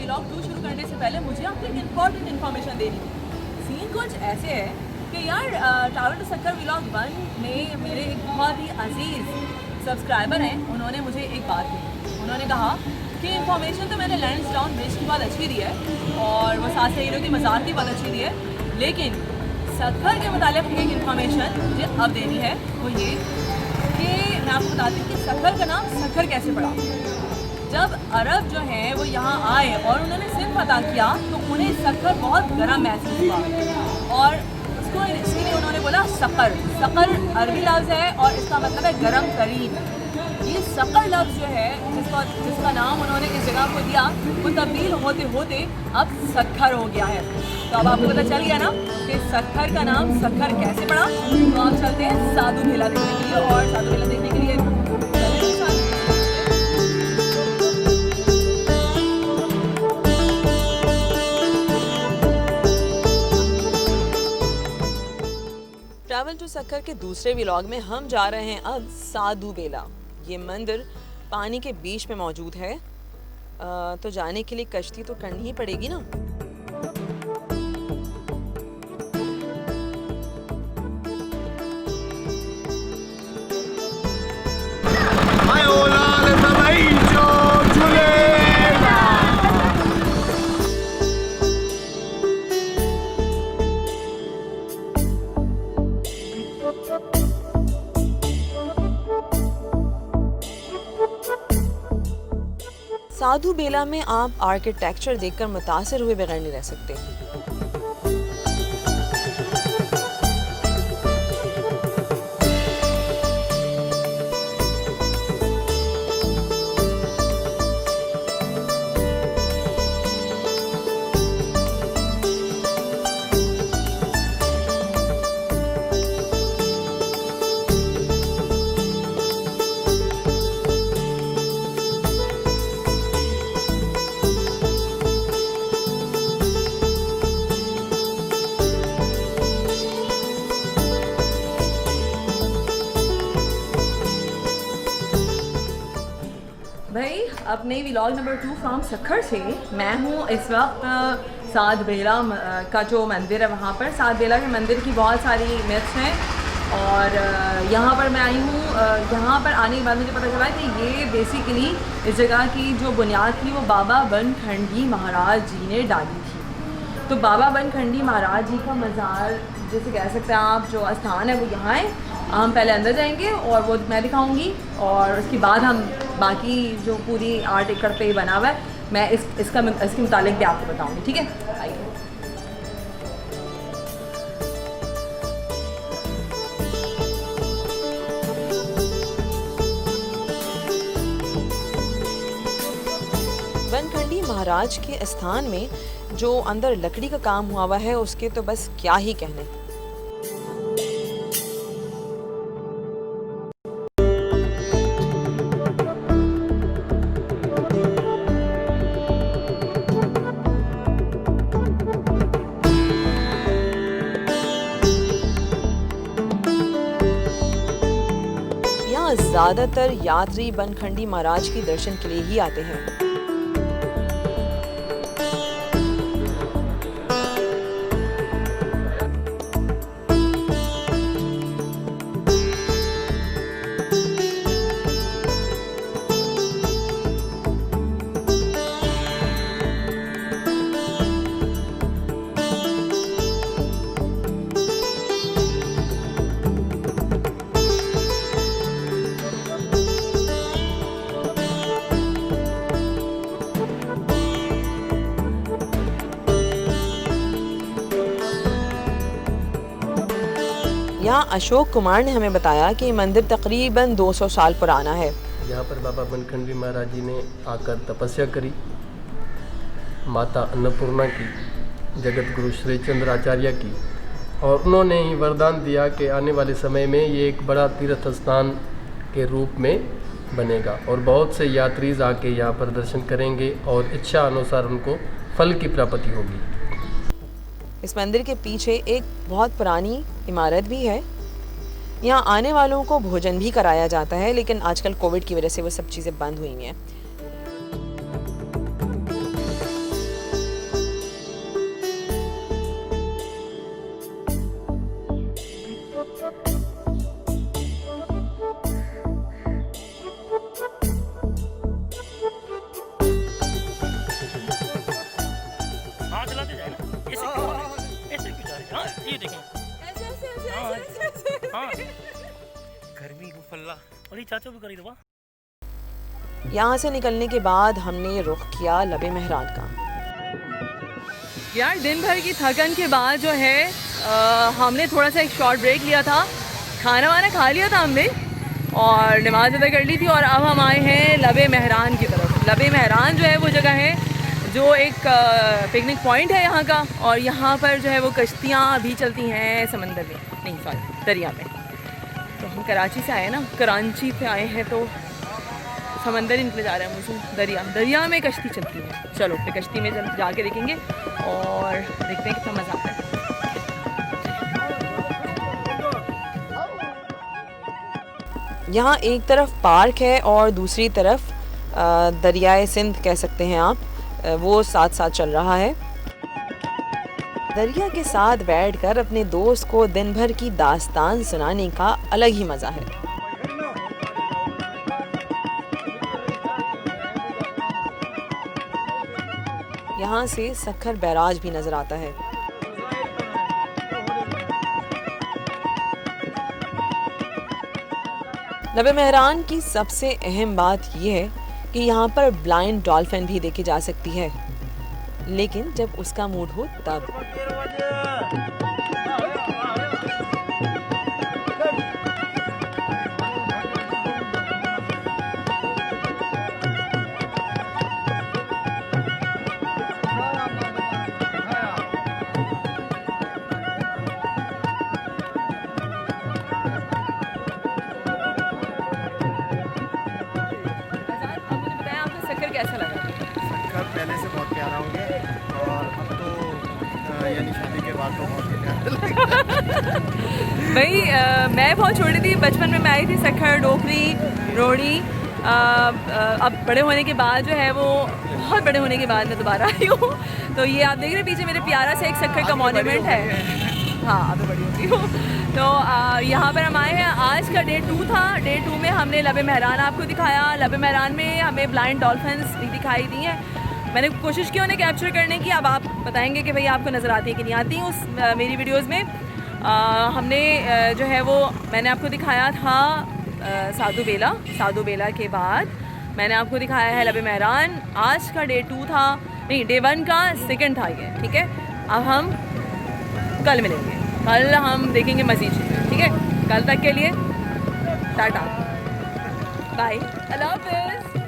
Vlog 2 शुरू करने से पहले मुझे आपको एक इम्पॉर्टेंट इन्फॉर्मेशन देनी थी। सीन कुछ ऐसे है कि यार ट्रैवल टू सक्कर व्लॉग 1 में मेरे एक बहुत ही अजीज़ सब्सक्राइबर हैं, उन्होंने मुझे एक बात की। उन्होंने कहा कि इन्फॉर्मेशन तो मैंने लैंसडाउन ब्रिज की बहुत अच्छी दी है और वो साथ सहेलियों की मज़ार की बहुत अच्छी दी है, लेकिन सक्कर के मुतालिक एक इन्फॉर्मेशन मुझे अब देनी है, वो ये कि मैं आपको बताती हूँ कि सक्कर का नाम सक्कर कैसे पड़ा। जब अरब जो हैं वो यहाँ आए और उन्होंने सिर्फ पता किया तो उन्हें सक्कर बहुत गर्म महसूस हुआ और उसको इसीलिए उन्होंने बोला सक्कर। सक्कर अरबी लफ्ज़ है और इसका मतलब है गरम तरीन। ये सक्कर लफ्ज़ जो है जिसका नाम उन्होंने इस जगह को दिया वो तब्दील होते होते अब सक्कर हो गया है। तो अब आपको पता चल गया ना कि सक्कर का नाम सक्कर कैसे पड़ा। तो आप चलते हैं साधु मेला देखने के लिए और साधु मेला देखने के लिए ट्रैवल टू सक्कर के दूसरे व्लॉग में हम जा रहे हैं अब साधु बेला। ये मंदिर पानी के बीच में मौजूद है, तो जाने के लिए कश्ती तो करनी ही पड़ेगी ना। साधु बेला में आप आर्किटेक्चर देखकर मुतासिर हुए बगैर नहीं रह सकते। भाई अपने व्लॉग नंबर 2 फ्रॉम सक्कर से मैं हूँ इस वक्त साध बेला का जो मंदिर है वहाँ पर। साध बेला के मंदिर की बहुत सारी मिथ्स हैं और यहाँ पर मैं आई हूँ। यहाँ पर आने के बाद मुझे पता चला कि ये बेसिकली इस जगह की जो बुनियाद थी वो बाबा बनखंडी महाराज जी ने डाली थी। तो बाबा बनखंडी महाराज जी का मज़ार जैसे कह सकते हैं आप, जो स्थान है वो यहाँ है। हम पहले अंदर जाएंगे और वो मैं दिखाऊंगी और उसके बाद हम बाकी जो पूरी आर्ट एकड़ पे बना हुआ है मैं इसके मुतालिक भी आपको बताऊंगी, ठीक है। आइए। बनखंडी महाराज के स्थान में जो अंदर लकड़ी का काम हुआ है उसके तो बस क्या ही कहने। ज़्यादातर यात्री बनखंडी महाराज के दर्शन के लिए ही आते हैं। यहाँ अशोक कुमार ने हमें बताया कि मंदिर तकरीबन 200 साल पुराना है। यहाँ पर बाबा बनखंडी महाराज जी ने आकर तपस्या करी, माता अन्नपूर्णा की, जगत गुरु श्री चंद्राचार्य की, और उन्होंने ही वरदान दिया कि आने वाले समय में ये एक बड़ा तीर्थ स्थान के रूप में बनेगा और बहुत से यात्री आके यहाँ पर दर्शन करेंगे और इच्छा अनुसार उनको फल की प्राप्ति होगी। इस मंदिर के पीछे एक बहुत पुरानी इमारत भी है। यहाँ आने वालों को भोजन भी कराया जाता है, लेकिन आजकल कोविड की वजह से वो सब चीज़ें बंद हुई हैं। करी चाचो भी करी दबा। यहाँ से निकलने के बाद हमने रुख किया लबे मेहरान का। यार दिन भर की थकन के बाद जो है हमने थोड़ा सा एक शॉर्ट ब्रेक लिया था, खाना वाना खा लिया था हमने और नमाज अदा कर ली थी और अब हम आए हैं लबे मेहरान की तरफ। लबे मेहरान जो है वो जगह है जो एक पिकनिक पॉइंट है यहाँ का, और यहाँ पर जो है वो कश्तियाँ भी चलती हैं समंदर में, नहीं सॉरी दरिया में। तो हम कराची से आए ना, कराची से आए हैं तो समंदर ही निकले जा रहे हैं मुझे, दरिया में कश्ती चलती है। चलो फिर कश्ती में जाके देखेंगे और देखते हैं कितना मज़ा आता है। यहाँ एक तरफ पार्क है और दूसरी तरफ दरियाए सिंध कह सकते हैं आप, वो साथ साथ चल रहा है। दरिया के साथ बैठकर अपने दोस्त को दिन भर की दास्तान सुनाने का अलग ही मज़ा है। यहाँ से सखर बैराज भी नजर आता है। लबे मेहरान की सबसे अहम बात यह है कि यहाँ पर ब्लाइंड डॉल्फिन भी देखी जा सकती है, लेकिन जब उसका मूड हो तब। कैसा लगा? सखर पहले से बहुत प्यारा हो गया और अब तो यानी शादी के बाद तो बहुत प्यारा। भाई मैं बहुत छोटी थी, बचपन में मैं आई थी सखर, डोकरी, रोड़ी। अब बड़े होने के बाद जो है वो बहुत बड़े होने के बाद मैं दोबारा आई हूँ। तो ये आप देख रहे हैं पीछे मेरे प्यारा सा एक सखर का मॉन्यूमेंट है। हाँ अभी बड़ी होती हूँ। तो यहाँ पर हम आए हैं, आज का डे 2 था। डे 2 में हमने लबे मेहरान आपको दिखाया। लबे मेहरान में हमें ब्लाइंड डॉल्फिन्स भी दिखाई दी हैं। मैंने कोशिश की उन्हें कैप्चर करने की, अब आप बताएंगे कि भाई आपको नज़र आती है कि नहीं आती उस मेरी वीडियोज़ में। हमने जो है वो मैंने आपको दिखाया था साधु बेला के बाद मैंने आपको दिखाया है लबे मेहरान। आज का डे 2 था, नहीं डे 1 का सेकंड था ये, ठीक है। अब हम कल मिलेंगे, कल हम देखेंगे मज़ीद चीज़ें, ठीक है। कल तक के लिए टाटा बाय, अल्लाह हाफ़िज़।